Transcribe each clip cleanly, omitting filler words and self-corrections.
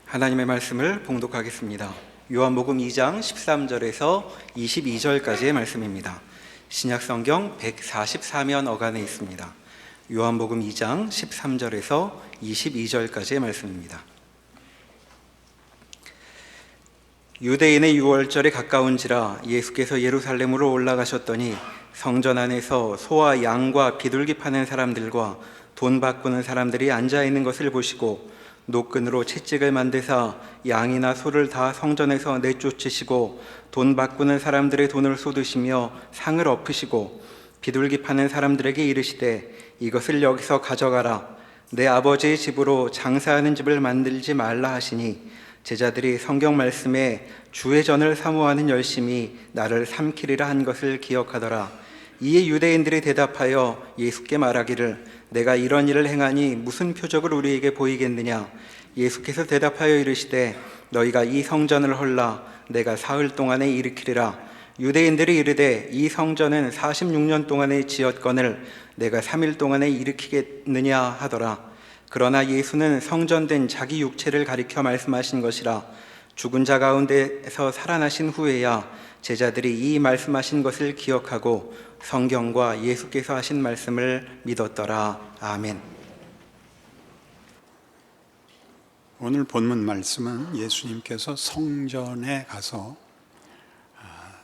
하나님의 말씀을 봉독하겠습니다. 요한복음 2장 13절에서 22절까지의 말씀입니다. 신약성경 144면 어간에 있습니다. 요한복음 2장 13절에서 22절까지의 말씀입니다. 유대인의 유월절에 가까운지라 예수께서 예루살렘으로 올라가셨더니 성전 안에서 소와 양과 비둘기 파는 사람들과 돈 바꾸는 사람들이 앉아 있는 것을 보시고 노끈으로 채찍을 만드사 양이나 소를 다 성전에서 내쫓으시고 돈 바꾸는 사람들의 돈을 쏟으시며 상을 엎으시고 비둘기 파는 사람들에게 이르시되 이것을 여기서 가져가라. 내 아버지의 집으로 장사하는 집을 만들지 말라 하시니 제자들이 성경 말씀에 주의 전을 사모하는 열심이 나를 삼키리라 한 것을 기억하더라. 이에 유대인들이 대답하여 예수께 말하기를 내가 이런 일을 행하니 무슨 표적을 우리에게 보이겠느냐. 예수께서 대답하여 이르시되 너희가 이 성전을 헐라 내가 사흘 동안에 일으키리라. 유대인들이 이르되 이 성전은 46년 동안에 지었거늘 내가 3일 동안에 일으키겠느냐 하더라. 그러나 예수는 성전된 자기 육체를 가리켜 말씀하신 것이라. 죽은 자 가운데서 살아나신 후에야 제자들이 이 말씀하신 것을 기억하고 성경과 예수께서 하신 말씀을 믿었더라. 아멘. 오늘 본문 말씀은 예수님께서 성전에 가서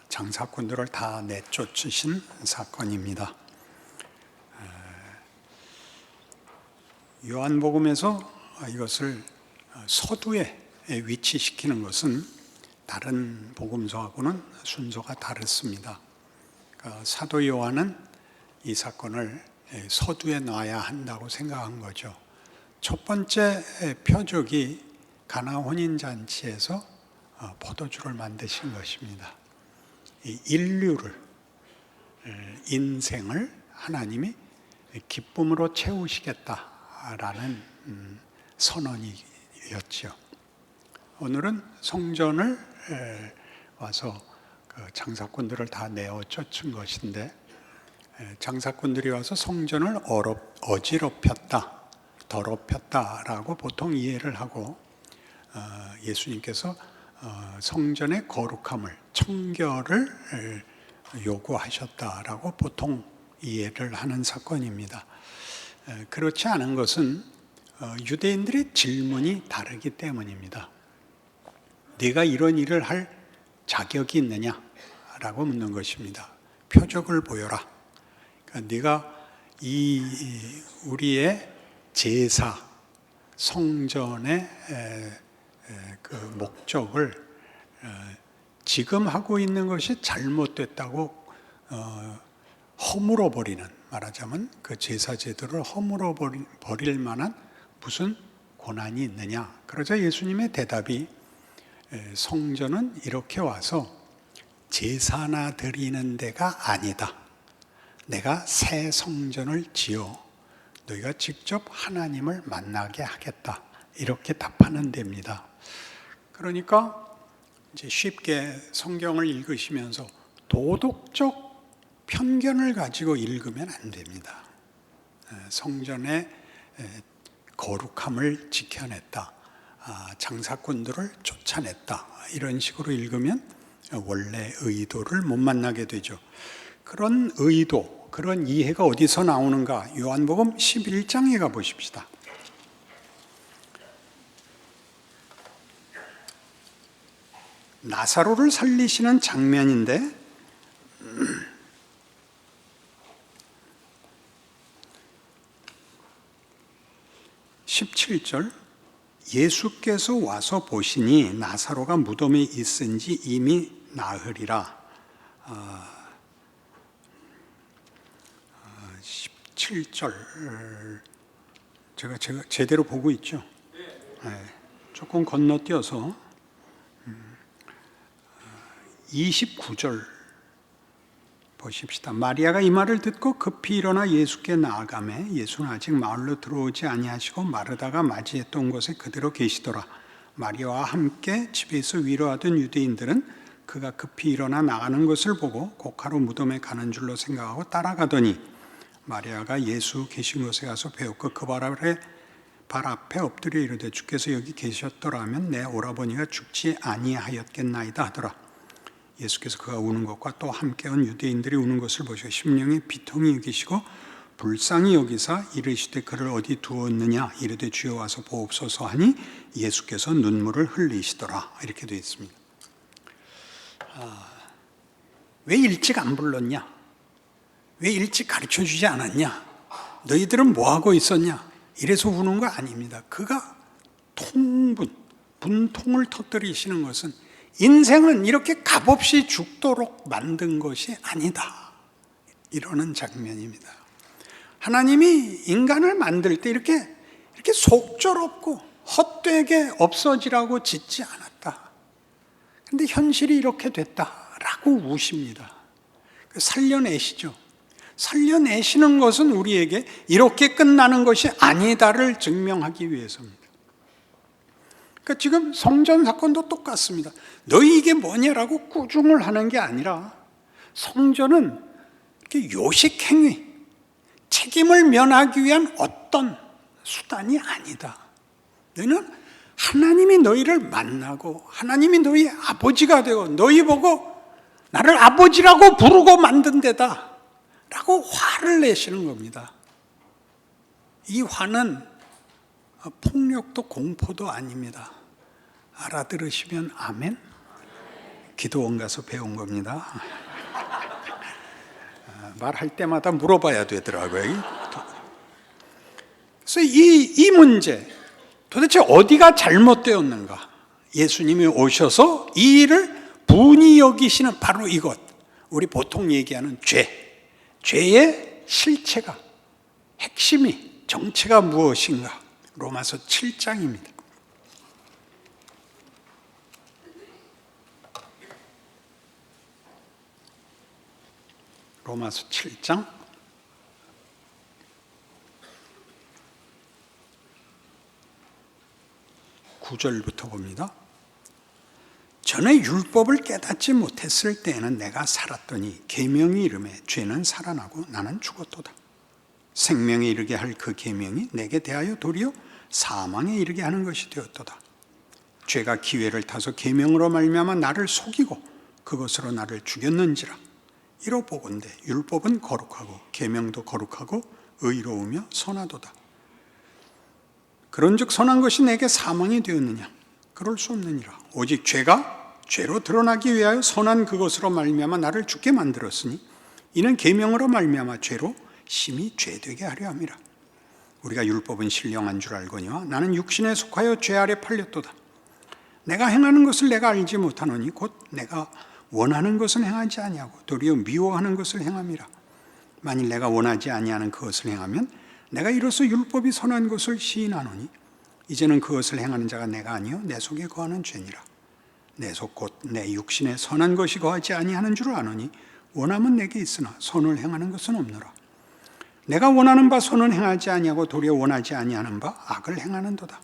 장사꾼들을 다 내쫓으신 사건입니다. 요한복음에서 이것을 서두에 위치시키는 것은 다른 복음서하고는 순서가 다릅니다. 사도 요한은 이 사건을 서두에 놔야 한다고 생각한 거죠. 첫 번째 표적이 가나 혼인잔치에서 포도주를 만드신 것입니다. 이 인류를, 인생을 하나님이 기쁨으로 채우시겠다라는 선언이었죠. 오늘은 성전을 와서 장사꾼들을 다 내어 쫓은 것인데, 장사꾼들이 와서 성전을 어지럽혔다, 더럽혔다라고 보통 이해를 하고, 예수님께서 성전의 거룩함을, 청결을 요구하셨다라고 보통 이해를 하는 사건입니다. 그렇지 않은 것은 유대인들의 질문이 다르기 때문입니다. 네가 이런 일을 할 자격이 있느냐라고 묻는 것입니다. 표적을 보여라. 그러니까 네가 우리의 제사, 성전의 그 목적을 지금 하고 있는 것이 잘못됐다고 허물어 버리는, 말하자면 그 제사 제도를 허물어 버릴 만한 무슨 고난이 있느냐. 그러자 예수님의 대답이 성전은 이렇게 와서 제사나 드리는 데가 아니다. 내가 새 성전을 지어 너희가 직접 하나님을 만나게 하겠다. 이렇게 답하는 데입니다. 그러니까 이제 쉽게 성경을 읽으시면서 도덕적 편견을 가지고 읽으면 안 됩니다. 성전의 거룩함을 지켜냈다. 장사꾼들을 쫓아냈다. 이런 식으로 읽으면 원래 의도를 못 만나게 되죠. 그런 의도, 그런 이해가 어디서 나오는가? 요한복음 11장에 가보십시다. 나사로를 살리시는 장면인데 17절, 예수께서 와서 보시니 나사로가 무덤에 있은지 이미 나흘이라. 17절 제가 제대로 보고 있죠? 네, 조금 건너뛰어서 29절 보십시다. 마리아가 이 말을 듣고 급히 일어나 예수께 나아가매 예수는 아직 마을로 들어오지 아니하시고 마르다가 맞이했던 곳에 그대로 계시더라. 마리아와 함께 집에서 위로하던 유대인들은 그가 급히 일어나 나가는 것을 보고 고가로 무덤에 가는 줄로 생각하고 따라가더니 마리아가 예수 계신 곳에 가서 배웠고 그 발 아래 발 앞에 엎드려 이르되 주께서 여기 계셨더라면 내 오라버니가 죽지 아니하였겠나이다 하더라. 예수께서 그가 우는 것과 또 함께 온 유대인들이 우는 것을 보시고 심령에 비통히 여기시고 불쌍히 여기사 이르시되 그를 어디 두었느냐 이르되 주여 와서 보옵소서 하니 예수께서 눈물을 흘리시더라. 이렇게 되어 있습니다. 왜 일찍 안 불렀냐? 왜 일찍 가르쳐주지 않았냐? 너희들은 뭐하고 있었냐? 이래서 우는 거 아닙니다. 그가 분통을 터뜨리시는 것은 인생은 이렇게 값없이 죽도록 만든 것이 아니다. 이러는 장면입니다. 하나님이 인간을 만들 때 이렇게 속절없고 헛되게 없어지라고 짓지 않았다. 그런데 현실이 이렇게 됐다라고 우십니다. 살려내시죠. 살려내시는 것은 우리에게 이렇게 끝나는 것이 아니다를 증명하기 위해서입니다. 그러니까 지금 성전 사건도 똑같습니다. 너희 이게 뭐냐라고 꾸중을 하는 게 아니라 성전은 이렇게 요식행위, 책임을 면하기 위한 어떤 수단이 아니다. 너희는 하나님이 너희를 만나고 하나님이 너희 아버지가 되고 너희 보고 나를 아버지라고 부르고 만든 데다 라고 화를 내시는 겁니다. 이 화는 폭력도 공포도 아닙니다. 알아들으시면 아멘? 기도원 가서 배운 겁니다. 말할 때마다 물어봐야 되더라고요. 그래서 이 문제, 도대체 어디가 잘못되었는가? 예수님이 오셔서 이 일을 분이 여기시는 바로 이것, 우리 보통 얘기하는 죄의 실체가, 핵심이, 정체가 무엇인가? 로마서 7장입니다. 로마서 7장 9절부터 봅니다. 전에 율법을 깨닫지 못했을 때에는 내가 살았더니 계명이 이름에 죄는 살아나고 나는 죽었도다. 생명에 이르게 할 그 계명이 내게 대하여 도리어 사망에 이르게 하는 것이 되었도다. 죄가 기회를 타서 계명으로 말미암아 나를 속이고 그것으로 나를 죽였는지라. 이로 보건대 율법은 거룩하고 계명도 거룩하고 의로우며 선하도다. 그런즉 선한 것이 내게 사망이 되었느냐? 그럴 수 없느니라. 오직 죄가 죄로 드러나기 위하여 선한 그것으로 말미암아 나를 죽게 만들었으니 이는 계명으로 말미암아 죄로 심히 죄되게 하려 함이라. 우리가 율법은 신령한 줄 알거니와 나는 육신에 속하여 죄 아래 팔렸도다. 내가 행하는 것을 내가 알지 못하노니 곧 내가 원하는 것은 행하지 아니하고 도리어 미워하는 것을 행함이라. 만일 내가 원하지 아니하는 그것을 행하면 내가 이로써 율법이 선한 것을 시인하노니 이제는 그것을 행하는 자가 내가 아니요 내 속에 거하는 죄니라. 내 속 곧 내 육신에 선한 것이 거하지 아니하는 줄 아노니 원함은 내게 있으나 선을 행하는 것은 없노라. 내가 원하는 바 선은 행하지 아니하고 도리어 원하지 아니하는 바 악을 행하는도다.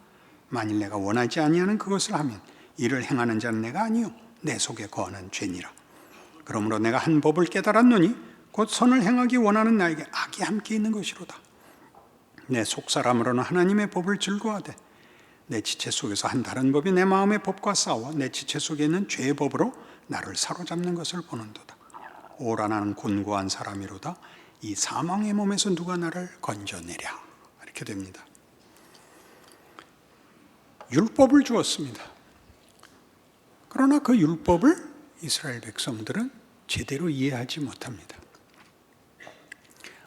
만일 내가 원하지 아니하는 그것을 하면 이를 행하는 자는 내가 아니요 내 속에 거하는 죄니라. 그러므로 내가 한 법을 깨달았노니 곧 선을 행하기 원하는 나에게 악이 함께 있는 것이로다. 내 속사람으로는 하나님의 법을 즐거워하되 내 지체 속에서 한 다른 법이 내 마음의 법과 싸워 내 지체 속에 있는 죄의 법으로 나를 사로잡는 것을 보는도다. 오라 나는 곤고한 사람이로다. 이 사망의 몸에서 누가 나를 건져내랴. 이렇게 됩니다. 율법을 주었습니다. 그러나 그 율법을 이스라엘 백성들은 제대로 이해하지 못합니다.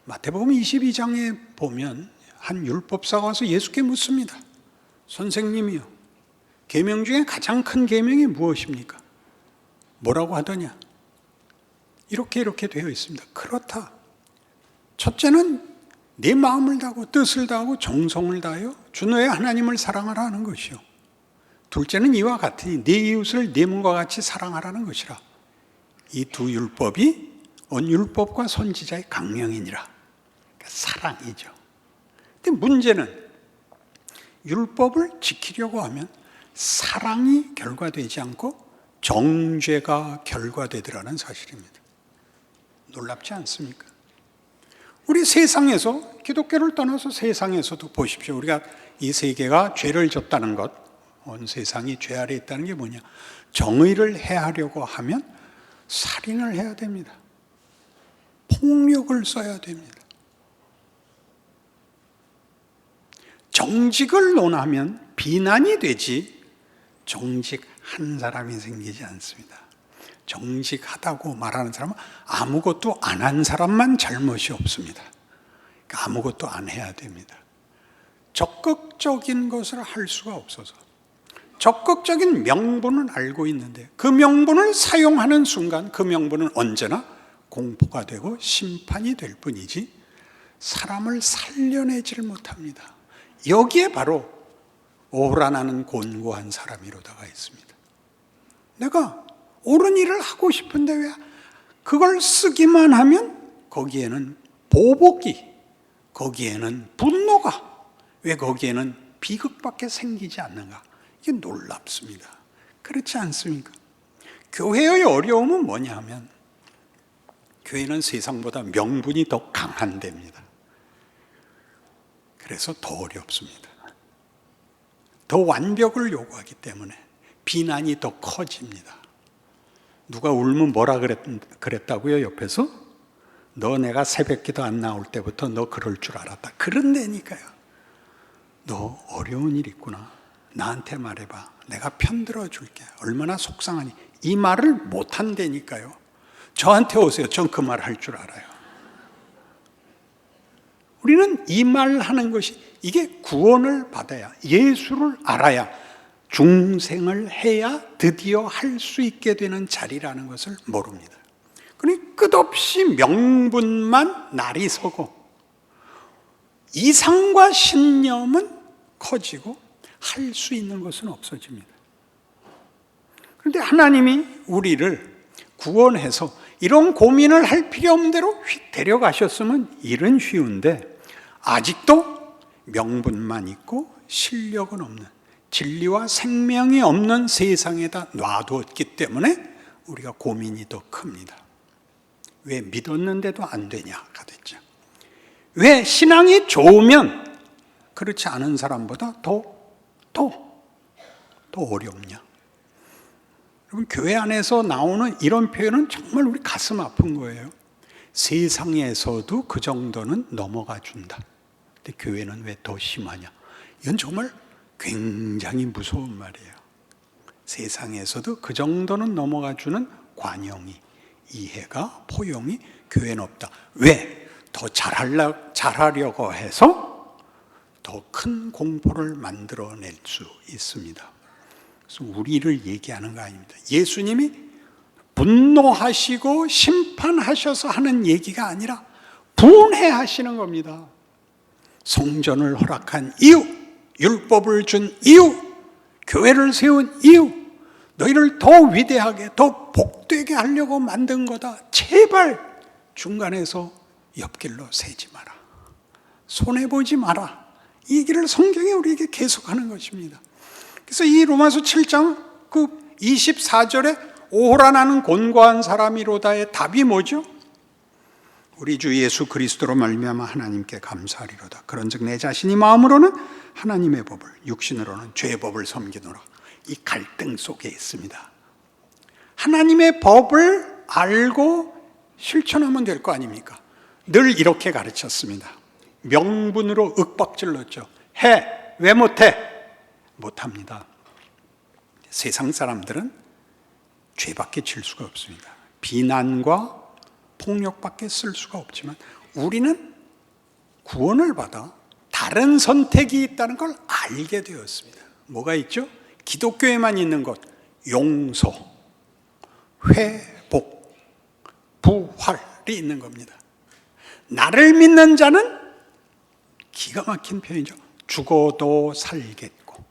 마태복음 22장에 보면 한 율법사가 와서 예수께 묻습니다. 선생님이요, 계명 중에 가장 큰 계명이 무엇입니까? 뭐라고 하더냐? 이렇게 되어 있습니다. 그렇다. 첫째는 네 마음을 다하고 뜻을 다하고 정성을 다하여 주 너의 하나님을 사랑하라 하는 것이요. 둘째는 이와 같으니 네 이웃을 네 몸과 같이 사랑하라는 것이라. 이 두 율법이 온 율법과 선지자의 강령이니라. 그러니까 사랑이죠. 근데 문제는 율법을 지키려고 하면 사랑이 결과되지 않고 정죄가 결과되더라는 사실입니다. 놀랍지 않습니까? 우리 세상에서, 기독교를 떠나서 세상에서도 보십시오. 우리가 이 세계가 죄를 졌다는 것, 온 세상이 죄 아래 있다는 게 뭐냐? 정의를 해하려고 하면 살인을 해야 됩니다. 폭력을 써야 됩니다. 정직을 논하면 비난이 되지 정직한 사람이 생기지 않습니다. 정직하다고 말하는 사람은 아무것도 안 한 사람만 잘못이 없습니다. 그러니까 아무것도 안 해야 됩니다. 적극적인 것을 할 수가 없어서, 적극적인 명분은 알고 있는데 그 명분을 사용하는 순간 그 명분은 언제나 공포가 되고 심판이 될 뿐이지 사람을 살려내지를 못합니다. 여기에 바로 오호라나는 곤고한 사람이로다가 있습니다. 내가 옳은 일을 하고 싶은데 왜 그걸 쓰기만 하면 거기에는 보복이, 거기에는 분노가, 왜 거기에는 비극밖에 생기지 않는가? 이게 놀랍습니다. 그렇지 않습니까? 교회의 어려움은 뭐냐 하면 교회는 세상보다 명분이 더 강한 데입니다. 그래서 더 어렵습니다. 더 완벽을 요구하기 때문에 비난이 더 커집니다. 누가 울면 뭐라 그랬다고요? 옆에서? 너 내가 새벽기도 안 나올 때부터 너 그럴 줄 알았다. 그런 데니까요. 너 어려운 일 있구나. 나한테 말해봐. 내가 편들어 줄게. 얼마나 속상하니. 이 말을 못 한다니까요. 저한테 오세요. 전 그 말 할 줄 알아요. 우리는 이 말 하는 것이, 이게 구원을 받아야, 예수를 알아야, 중생을 해야 드디어 할 수 있게 되는 자리라는 것을 모릅니다. 그러니 끝없이 명분만 날이 서고 이상과 신념은 커지고 할 수 있는 것은 없어집니다. 그런데 하나님이 우리를 구원해서 이런 고민을 할 필요 없는 대로 휙 데려가셨으면 일은 쉬운데 아직도 명분만 있고 실력은 없는, 진리와 생명이 없는 세상에다 놔두었기 때문에 우리가 고민이 더 큽니다. 왜 믿었는데도 안 되냐가 됐죠. 왜 신앙이 좋으면 그렇지 않은 사람보다 더 어렵냐. 여러분, 교회 안에서 나오는 이런 표현은 정말 우리 가슴 아픈 거예요. 세상에서도 그 정도는 넘어가 준다. 근데 교회는 왜 더 심하냐. 이건 정말 굉장히 무서운 말이에요. 세상에서도 그 정도는 넘어가 주는 관용이, 이해가, 포용이 교회는 없다. 왜? 더 잘하려고 해서 더 큰 공포를 만들어낼 수 있습니다. 그래서 우리를 얘기하는 거 아닙니다. 예수님이 분노하시고 심판하셔서 하는 얘기가 아니라 분해하시는 겁니다. 성전을 허락한 이유, 율법을 준 이유, 교회를 세운 이유, 너희를 더 위대하게, 더 복되게 하려고 만든 거다. 제발 중간에서 옆길로 새지 마라. 손해보지 마라. 이 얘기를 성경이 우리에게 계속하는 것입니다. 그래서 이 로마서 7장 그 24절에 오호라 나는 곤고한 사람이로다의 답이 뭐죠? 우리 주 예수 그리스도로 말미암아 하나님께 감사하리로다. 그런즉 내 자신이 마음으로는 하나님의 법을, 육신으로는 죄의 법을 섬기노라. 이 갈등 속에 있습니다. 하나님의 법을 알고 실천하면 될 거 아닙니까? 늘 이렇게 가르쳤습니다. 명분으로 윽박질렀죠. 해! 왜 못해? 못합니다. 세상 사람들은 죄밖에 질 수가 없습니다. 비난과 폭력밖에 쓸 수가 없지만 우리는 구원을 받아 다른 선택이 있다는 걸 알게 되었습니다. 뭐가 있죠? 기독교에만 있는 것, 용서, 회복, 부활이 있는 겁니다. 나를 믿는 자는 기가 막힌 표현이죠. 죽어도 살겠고,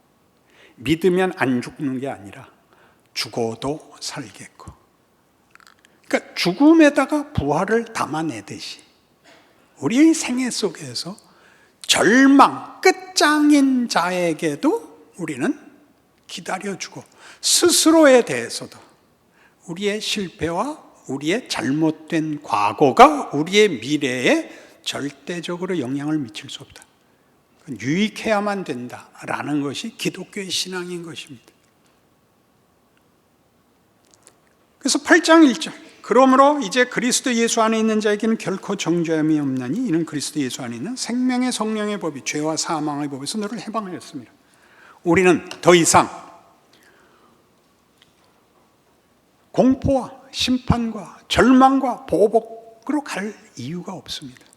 믿으면 안 죽는 게 아니라 죽어도 살겠고, 그러니까 죽음에다가 부활을 담아내듯이 우리의 생애 속에서 절망, 끝장인 자에게도 우리는 기다려주고 스스로에 대해서도 우리의 실패와 우리의 잘못된 과거가 우리의 미래에 절대적으로 영향을 미칠 수 없다. 유익해야만 된다라는 것이 기독교의 신앙인 것입니다. 그래서 8장 1절, 그러므로 이제 그리스도 예수 안에 있는 자에게는 결코 정죄함이 없나니 이는 그리스도 예수 안에 있는 생명의 성령의 법이 죄와 사망의 법에서 너를 해방하였습니다. 우리는 더 이상 공포와 심판과 절망과 보복으로 갈 이유가 없습니다.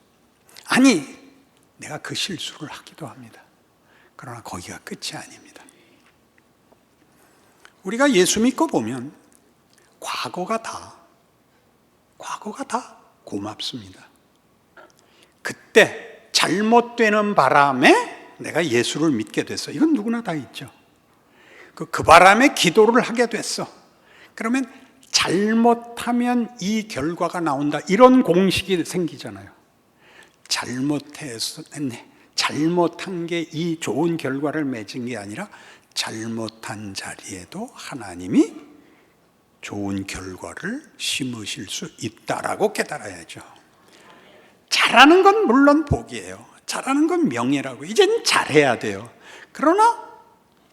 아니, 내가 그 실수를 하기도 합니다. 그러나 거기가 끝이 아닙니다. 우리가 예수 믿고 보면 과거가 다 고맙습니다. 그때 잘못되는 바람에 내가 예수를 믿게 됐어. 이건 누구나 다 있죠. 그 바람에 기도를 하게 됐어. 그러면 잘못하면 이 결과가 나온다. 이런 공식이 생기잖아요. 잘못한 게 이 좋은 결과를 맺은 게 아니라 잘못한 자리에도 하나님이 좋은 결과를 심으실 수 있다라고 깨달아야죠. 잘하는 건 물론 복이에요. 잘하는 건 명예라고. 이젠 잘해야 돼요. 그러나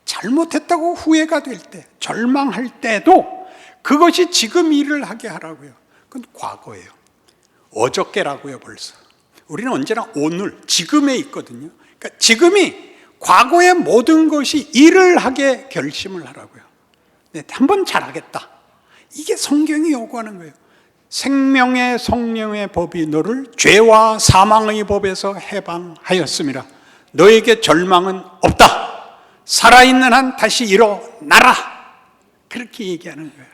잘못했다고 후회가 될 때, 절망할 때도 그것이 지금 일을 하게 하라고요. 그건 과거예요. 어저께라고요, 벌써. 우리는 언제나 오늘, 지금에 있거든요. 그러니까 지금이 과거의 모든 것이 일을 하게 결심을 하라고요. 네, 한번 잘하겠다. 이게 성경이 요구하는 거예요. 생명의 성령의 법이 너를 죄와 사망의 법에서 해방하였습니다. 너에게 절망은 없다. 살아있는 한 다시 일어나라. 그렇게 얘기하는 거예요.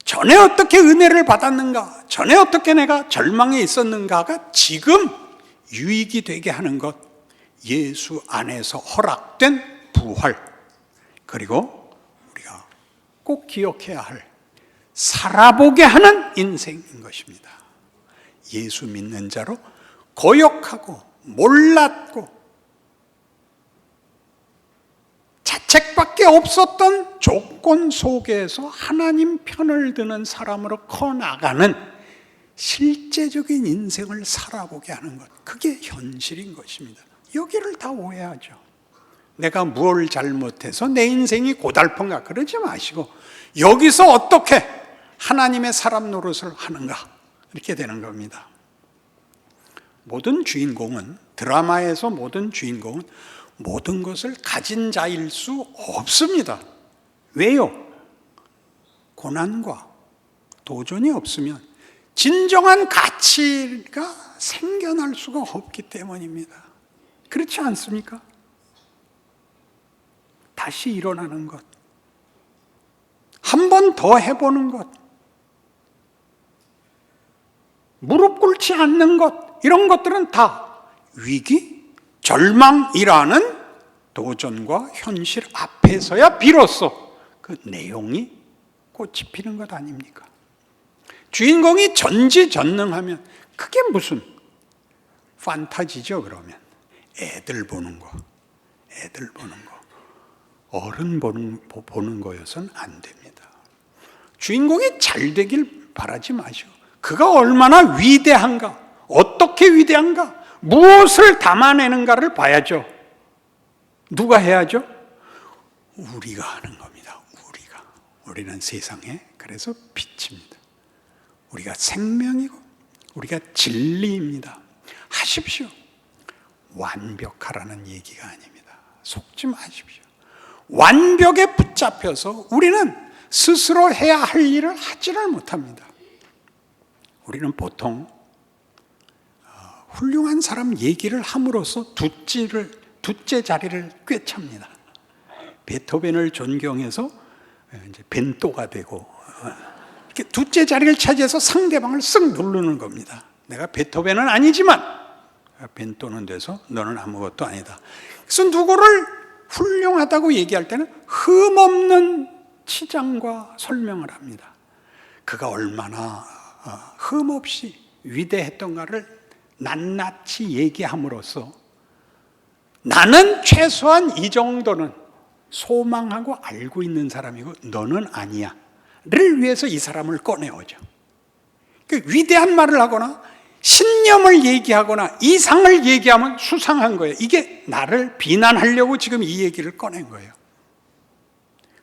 전에 어떻게 은혜를 받았는가, 전에 어떻게 내가 절망에 있었는가가 지금 유익이 되게 하는 것, 예수 안에서 허락된 부활, 그리고 우리가 꼭 기억해야 할 살아보게 하는 인생인 것입니다. 예수 믿는 자로 고역하고 몰랐고 자책밖에 없었던 조건 속에서 하나님 편을 드는 사람으로 커나가는 실제적인 인생을 살아보게 하는 것, 그게 현실인 것입니다. 여기를 다 오해하죠. 내가 뭘 잘못해서 내 인생이 고달픈가 그러지 마시고 여기서 어떻게 하나님의 사람 노릇을 하는가, 이렇게 되는 겁니다. 모든 주인공은, 드라마에서 모든 주인공은 모든 것을 가진 자일 수 없습니다. 왜요? 고난과 도전이 없으면 진정한 가치가 생겨날 수가 없기 때문입니다. 그렇지 않습니까? 다시 일어나는 것, 한 번 더 해보는 것, 무릎 꿇지 않는 것, 이런 것들은 다 위기, 절망이라는 도전과 현실 앞에서야 비로소 그 내용이 꽃이 피는 것 아닙니까? 주인공이 전지전능하면 그게 무슨 판타지죠. 그러면 애들 보는 거, 어른 보는 거여서는 안 됩니다. 주인공이 잘 되길 바라지 마시고 그가 얼마나 위대한가, 어떻게 위대한가, 무엇을 담아내는가를 봐야죠. 누가 해야죠? 우리가 하는 겁니다. 우리는 세상에 그래서 빛입니다. 우리가 생명이고 우리가 진리입니다. 하십시오. 완벽하라는 얘기가 아닙니다. 속지 마십시오. 완벽에 붙잡혀서 우리는 스스로 해야 할 일을 하지를 못합니다. 우리는 보통 훌륭한 사람 얘기를 함으로써 둘째 자리를 꿰찹니다. 베토벤을 존경해서 이제 벤또가 되고 이렇게 둘째 자리를 차지해서 상대방을 쓱 누르는 겁니다. 내가 베토벤은 아니지만 벤또는 돼서 너는 아무것도 아니다. 그래서 누구를 훌륭하다고 얘기할 때는 흠없는 치장과 설명을 합니다. 그가 얼마나 흠없이 위대했던가를 낱낱이 얘기함으로써 나는 최소한 이 정도는 소망하고 알고 있는 사람이고 너는 아니야 를 위해서 이 사람을 꺼내오죠. 그 위대한 말을 하거나 신념을 얘기하거나 이상을 얘기하면 수상한 거예요. 이게 나를 비난하려고 지금 이 얘기를 꺼낸 거예요.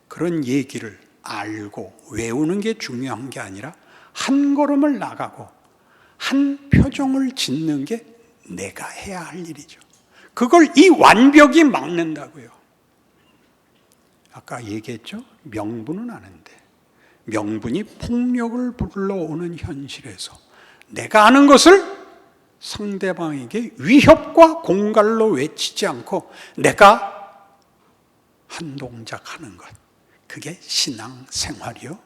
그런 얘기를 알고 외우는 게 중요한 게 아니라 한 걸음을 나가고 한 표정을 짓는 게 내가 해야 할 일이죠. 그걸 이 완벽이 막는다고요. 아까 얘기했죠? 명분은 아는데 명분이 폭력을 불러오는 현실에서 내가 아는 것을 상대방에게 위협과 공갈로 외치지 않고 내가 한 동작 하는 것, 그게 신앙생활이요,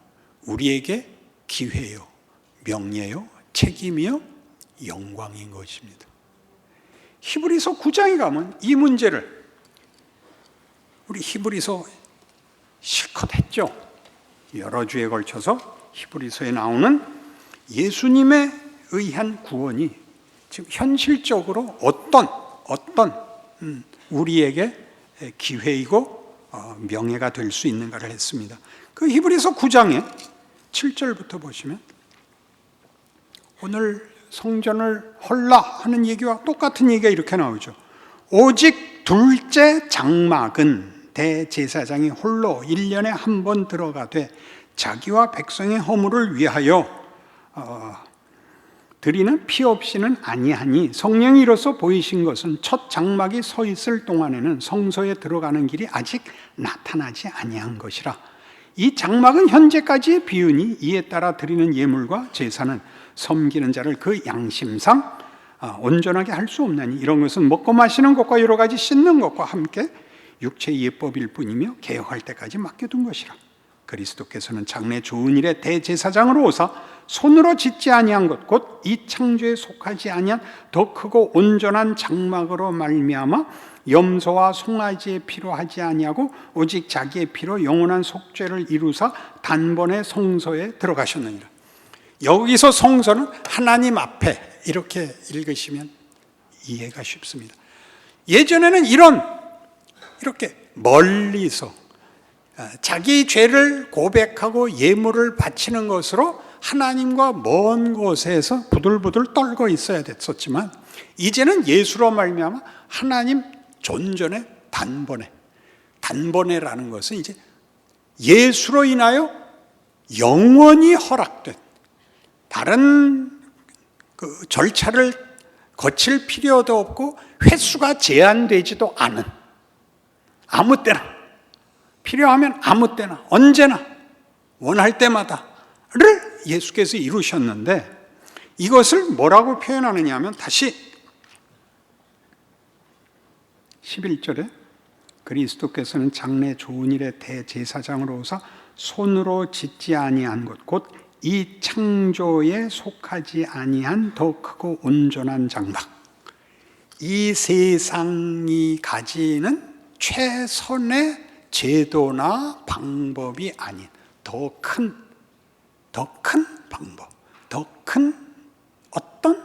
우리에게 기회요, 명예요, 책임이요, 영광인 것입니다. 히브리서 9장에 가면 이 문제를 우리 히브리서 실컷 했죠. 여러 주에 걸쳐서 히브리서에 나오는 예수님에 의한 구원이 지금 현실적으로 어떤 우리에게 기회이고 명예가 될 수 있는가를 했습니다. 그 히브리서 9장에 7절부터 보시면 오늘 성전을 헐라 하는 얘기와 똑같은 얘기가 이렇게 나오죠. 오직 둘째 장막은 대제사장이 홀로 1년에 한 번 들어가되 자기와 백성의 허물을 위하여 드리는 피 없이는 아니하니 성령이 이로써 보이신 것은 첫 장막이 서 있을 동안에는 성소에 들어가는 길이 아직 나타나지 아니한 것이라. 이 장막은 현재까지의 비유니 이에 따라 드리는 예물과 제사는 섬기는 자를 그 양심상 온전하게 할 수 없나니 이런 것은 먹고 마시는 것과 여러 가지 씻는 것과 함께 육체의 예법일 뿐이며 개혁할 때까지 맡겨둔 것이라. 그리스도께서는 장래 좋은 일의 대제사장으로 오사 손으로 짓지 아니한 것 곧 이 창조에 속하지 아니한 더 크고 온전한 장막으로 말미암아 염소와 송아지의 피로 하지 아니하고 오직 자기의 피로 영원한 속죄를 이루사 단번에 성소에 들어가셨느니라. 여기서 성소는 하나님 앞에 이렇게 읽으시면 이해가 쉽습니다. 예전에는 이렇게 멀리서 자기 죄를 고백하고 예물을 바치는 것으로 하나님과 먼 곳에서 부들부들 떨고 있어야 됐었지만 이제는 예수로 말미암아 하나님 존전의 단번에라는 것은 이제 예수로 인하여 영원히 허락된 다른 그 절차를 거칠 필요도 없고 횟수가 제한되지도 않은 아무 때나 필요하면 아무 때나 언제나 원할 때마다를 예수께서 이루셨는데 이것을 뭐라고 표현하느냐 하면 다시 11절에 그리스도께서는 장래 좋은 일의 대제사장으로 오사 손으로 짓지 아니한 것 곧 이 창조에 속하지 아니한 더 크고 온전한 장막, 이 세상이 가지는 최선의 제도나 방법이 아닌 더 큰 방법, 더 큰 어떤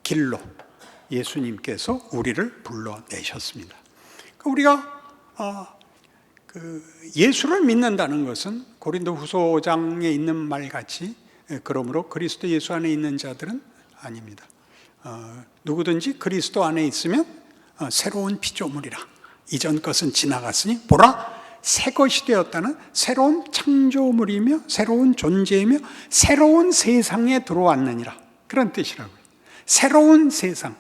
길로 예수님께서 우리를 불러내셨습니다. 우리가 예수를 믿는다는 것은 고린도후서 5장에 있는 말같이 그러므로 그리스도 예수 안에 있는 자들은 아닙니다. 누구든지 그리스도 안에 있으면 새로운 피조물이라 이전 것은 지나갔으니 보라 새 것이 되었다는 새로운 창조물이며 새로운 존재이며 새로운 세상에 들어왔느니라, 그런 뜻이라고요. 새로운 세상,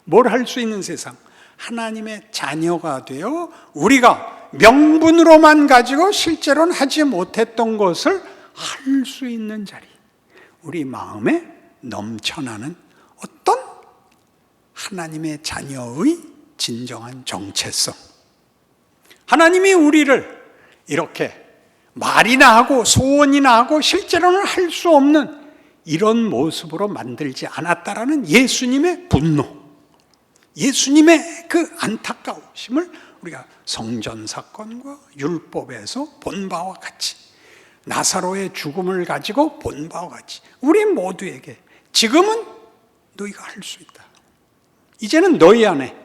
뭘 할 수 있는 세상, 하나님의 자녀가 되어 우리가 명분으로만 가지고 실제로는 하지 못했던 것을 할 수 있는 자리, 우리 마음에 넘쳐나는 어떤 하나님의 자녀의 진정한 정체성, 하나님이 우리를 이렇게 말이나 하고 소원이나 하고 실제로는 할 수 없는 이런 모습으로 만들지 않았다라는 예수님의 분노, 예수님의 그 안타까우심을 우리가 성전 사건과 율법에서 본 바와 같이, 나사로의 죽음을 가지고 본 바와 같이 우리 모두에게 지금은 너희가 할 수 있다. 이제는 너희 안에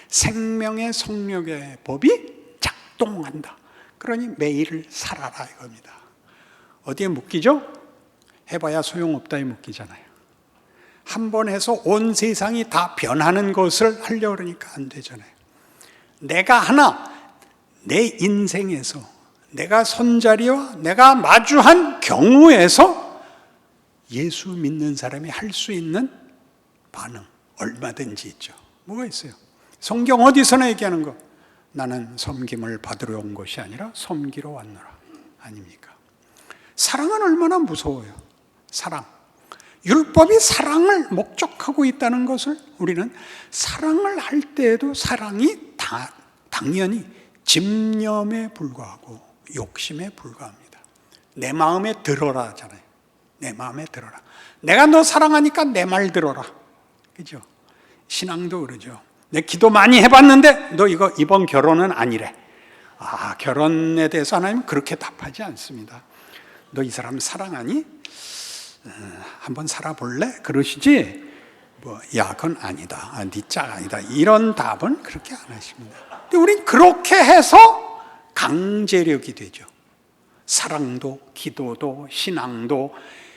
생명의 성령의 법이 작동한다. 그러니 매일을 살아라 이겁니다. 어디에 묶이죠? 해봐야 소용없다에 묶이잖아요. 한 번 해서 온 세상이 다 변하는 것을 하려고 그러니까 안 되잖아요. 내가 하나, 내 인생에서 내가 손자리와 내가 마주한 경우에서 예수 믿는 사람이 할 수 있는 반응 얼마든지 있죠. 뭐가 있어요? 성경 어디서나 얘기하는 거, 나는 섬김을 받으러 온 것이 아니라 섬기러 왔노라 아닙니까? 사랑은 얼마나 무서워요. 사랑, 율법이 사랑을 목적하고 있다는 것을 우리는 사랑을 할 때에도 사랑이 당연히 집념에 불과하고 욕심에 불과합니다. 내 마음에 들어라 하잖아요. 내 마음에 들어라. 내가 너 사랑하니까 내 말 들어라. 그죠? 신앙도 그러죠. 내 기도 많이 해봤는데 너 이거 이번 결혼은 아니래. 결혼에 대해서 하나님은 그렇게 답하지 않습니다. 너 이 사람 사랑하니? 한번 살아볼래? 그러시지? 야, 그건 아니다. 네 짝 아니다. 이런 답은 그렇게 안 하십니다. 근데 우린 그렇게 해서 강제력이 되죠. 사랑도, 기도도, 신앙도,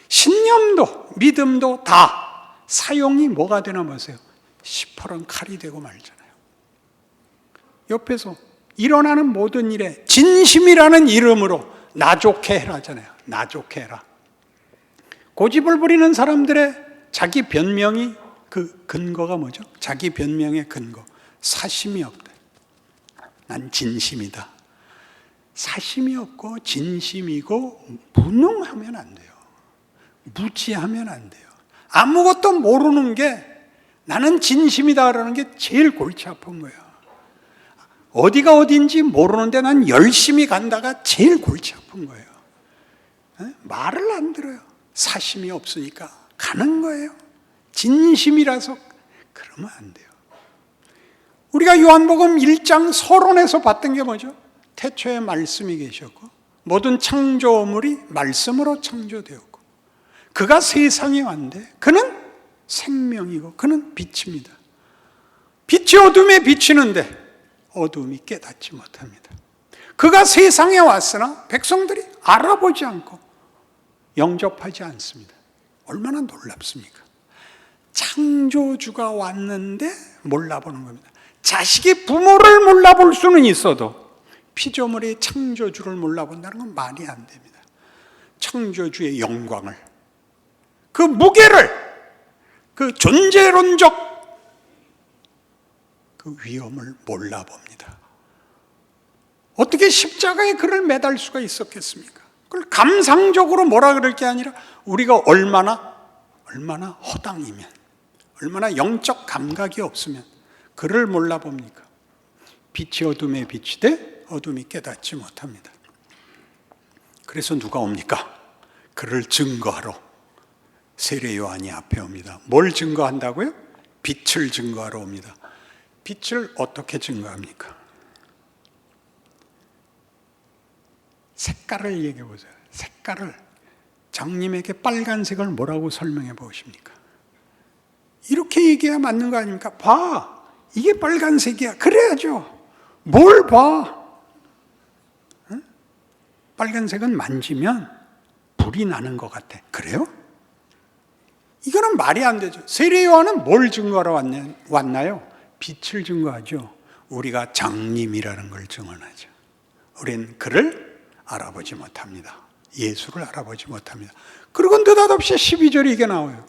신념도, 믿음도 다 사용이 뭐가 되나 보세요. 시퍼런 칼이 되고 말잖아요. 옆에서 일어나는 모든 일에 진심이라는 이름으로 나 좋게 해라잖아요. 나 좋게 해라. 고집을 부리는 사람들의 자기 변명이 그 근거가 뭐죠? 자기 변명의 근거. 사심이 없대. 난 진심이다. 사심이 없고 진심이고 무능하면 안 돼요. 무지하면 안 돼요. 아무것도 모르는 게 나는 진심이다라는 게 제일 골치 아픈 거예요. 어디가 어딘지 모르는데 난 열심히 간다가 제일 골치 아픈 거예요. 말을 안 들어요. 사심이 없으니까 가는 거예요. 진심이라서 그러면 안 돼요. 우리가 요한복음 1장 서론에서 봤던 게 뭐죠? 태초에 말씀이 계셨고 모든 창조물이 말씀으로 창조되었고 그가 세상에 왔는데 그는 생명이고 그는 빛입니다. 빛이 어둠에 비치는데 어둠이 깨닫지 못합니다. 그가 세상에 왔으나 백성들이 알아보지 않고 영접하지 않습니다. 얼마나 놀랍습니까? 창조주가 왔는데 몰라보는 겁니다. 자식이 부모를 몰라볼 수는 있어도 피조물이 창조주를 몰라본다는 건 말이 안 됩니다. 창조주의 영광을, 그 무게를, 그 존재론적 그 위험을 몰라봅니다. 어떻게 십자가에 그를 매달 수가 있었겠습니까? 그걸 감상적으로 뭐라 그럴 게 아니라 우리가 얼마나 허당이면, 얼마나 영적 감각이 없으면 그를 몰라봅니까? 빛이 어둠에 비치되 어둠이 깨닫지 못합니다. 그래서 누가 옵니까? 그를 증거하러 세례 요한이 앞에 옵니다. 뭘 증거한다고요? 빛을 증거하러 옵니다. 빛을 어떻게 증거합니까? 색깔을 얘기해 보세요. 색깔을. 장님에게 빨간색을 뭐라고 설명해 보십니까? 이렇게 얘기해야 맞는 거 아닙니까? 봐. 이게 빨간색이야. 그래야죠. 뭘 봐? 응? 빨간색은 만지면 불이 나는 것 같아. 그래요? 이거는 말이 안 되죠. 세례 요한은 뭘 증거하러 왔나요? 빛을 증거하죠. 우리가 장님이라는 걸 증언하죠. 우린 그를 알아보지 못합니다. 예수를 알아보지 못합니다. 그리고 느닷없이 12절에 이게 나와요.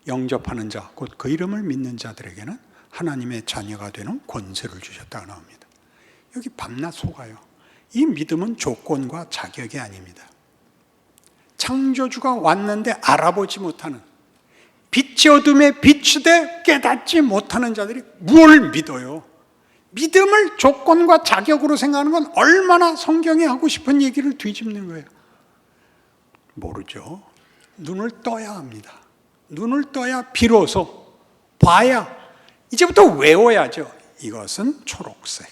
영접하는 자, 곧 그 이름을 믿는 자들에게는 하나님의 자녀가 되는 권세를 주셨다고 나옵니다. 여기 밤낮 속아요. 이 믿음은 조건과 자격이 아닙니다. 창조주가 왔는데 알아보지 못하는, 빛이 어둠에 비추되 깨닫지 못하는 자들이 뭘 믿어요? 믿음을 조건과 자격으로 생각하는 건 얼마나 성경이 하고 싶은 얘기를 뒤집는 거예요. 모르죠. 눈을 떠야 합니다. 눈을 떠야 비로소 봐야, 이제부터 외워야죠. 이것은 초록색,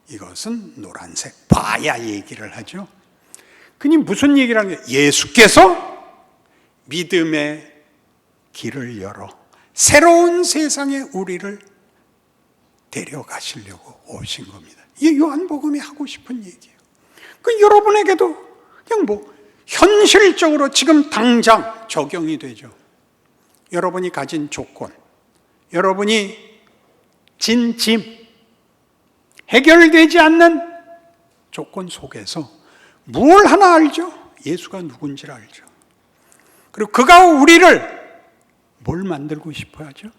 이것은 노란색. 봐야 얘기를 하죠. 그니 무슨 얘기를 하는 거예요? 예수께서 믿음의 길을 열어 새로운 세상에 우리를 데려가시려고 오신 겁니다. 이게 요한복음이 하고 싶은 얘기예요. 그 여러분에게도 그냥 현실적으로 지금 당장 적용이 되죠. 여러분이 가진 조건, 여러분이 진 짐, 해결되지 않는 조건 속에서 뭘 하나 알죠? 예수가 누군지를 알죠. 그리고 그가 우리를 뭘 만들고 싶어 하죠?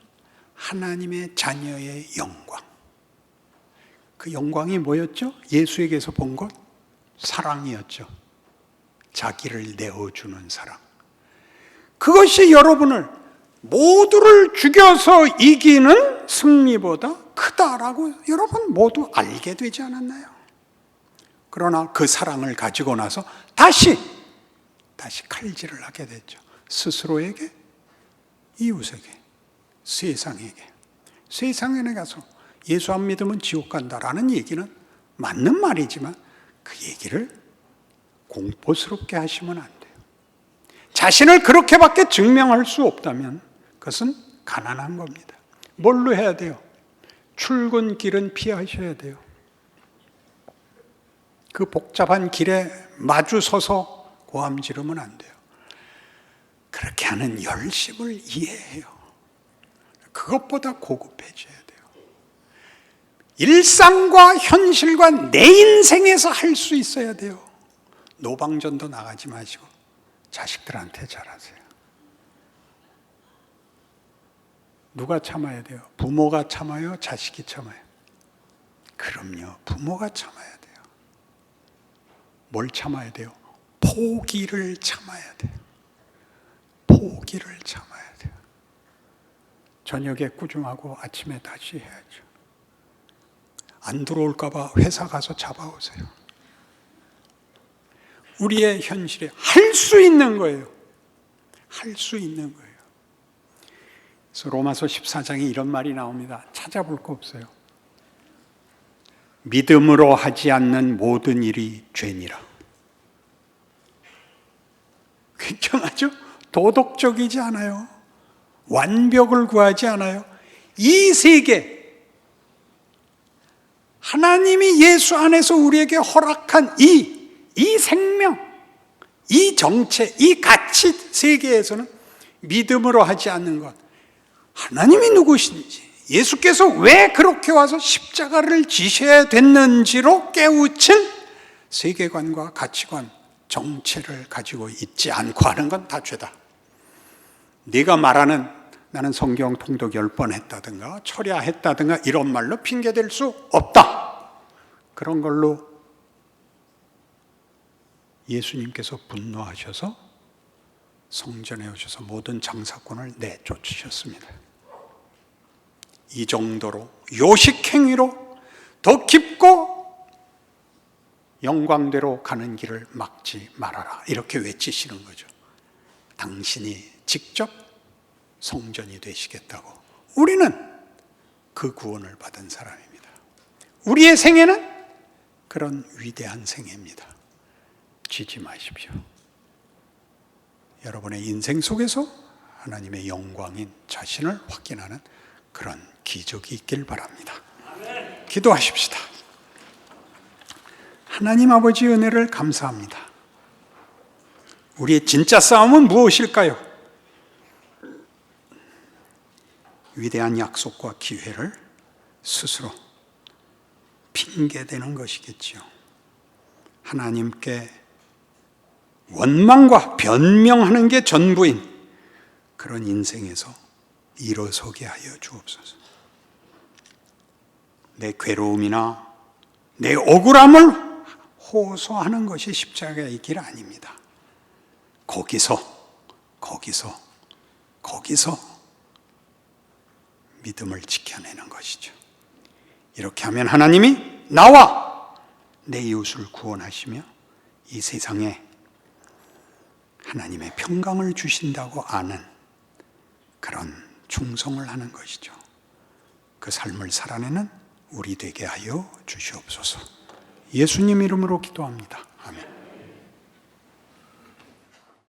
하나님의 자녀의 영광. 그 영광이 뭐였죠? 예수에게서 본 것? 사랑이었죠. 자기를 내어주는 사랑. 그것이 여러분을 모두를 죽여서 이기는 승리보다 크다라고 여러분 모두 알게 되지 않았나요? 그러나 그 사랑을 가지고 나서 다시 칼질을 하게 됐죠. 스스로에게, 이웃에게, 세상에게. 세상에 가서 예수 안 믿으면 지옥 간다라는 얘기는 맞는 말이지만 그 얘기를 공포스럽게 하시면 안 돼요. 자신을 그렇게밖에 증명할 수 없다면 그것은 가난한 겁니다. 뭘로 해야 돼요? 출근길은 피하셔야 돼요. 그 복잡한 길에 마주 서서 고함 지르면 안 돼요. 그렇게 하는 열심을 이해해요. 그것보다 고급해져야 돼요. 일상과 현실과 내 인생에서 할 수 있어야 돼요. 노방전도 나가지 마시고 자식들한테 잘하세요. 누가 참아야 돼요? 부모가 참아요? 자식이 참아요? 그럼요, 부모가 참아야 돼요. 뭘 참아야 돼요? 포기를 참아야 돼요. 포기를 참아야 돼요. 저녁에 꾸중하고 아침에 다시 해야죠. 안 들어올까 봐 회사 가서 잡아오세요. 우리의 현실에 할 수 있는 거예요. 할 수 있는 거예요. 그래서 로마서 14장에 이런 말이 나옵니다. 찾아볼 거 없어요. 믿음으로 하지 않는 모든 일이 죄니라. 굉장하죠? 도덕적이지 않아요. 완벽을 구하지 않아요. 이 세계, 하나님이 예수 안에서 우리에게 허락한 이 생명, 이 정체, 이 가치 세계에서는 믿음으로 하지 않는 것, 하나님이 누구신지, 예수께서 왜 그렇게 와서 십자가를 지셔야 됐는지로 깨우친 세계관과 가치관, 정체를 가지고 있지 않고 하는 건 다 죄다. 네가 말하는 나는 성경 통독 10번 했다든가 철야했다든가 이런 말로 핑계댈 수 없다. 그런 걸로 예수님께서 분노하셔서 성전에 오셔서 모든 장사꾼을 내쫓으셨습니다. 이 정도로 요식행위로 더 깊고 영광대로 가는 길을 막지 말아라. 이렇게 외치시는 거죠. 당신이 직접 성전이 되시겠다고. 우리는 그 구원을 받은 사람입니다. 우리의 생애는 그런 위대한 생애입니다. 지지 마십시오. 여러분의 인생 속에서 하나님의 영광인 자신을 확인하는 그런 기적이 있길 바랍니다. 기도하십시다. 하나님 아버지 은혜를 감사합니다. 우리의 진짜 싸움은 무엇일까요? 위대한 약속과 기회를 스스로 핑계대는 것이겠지요. 하나님께 원망과 변명하는 게 전부인 그런 인생에서 일어서게 하여 주옵소서. 내 괴로움이나 내 억울함을 호소하는 것이 십자가의 길 아닙니다. 거기서 믿음을 지켜내는 것이죠. 이렇게 하면 하나님이 나와 내 이웃을 구원하시며 이 세상에 하나님의 평강을 주신다고 아는 그런 충성을 하는 것이죠. 그 삶을 살아내는 우리 되게 하여 주시옵소서. 예수님 이름으로 기도합니다. 아멘.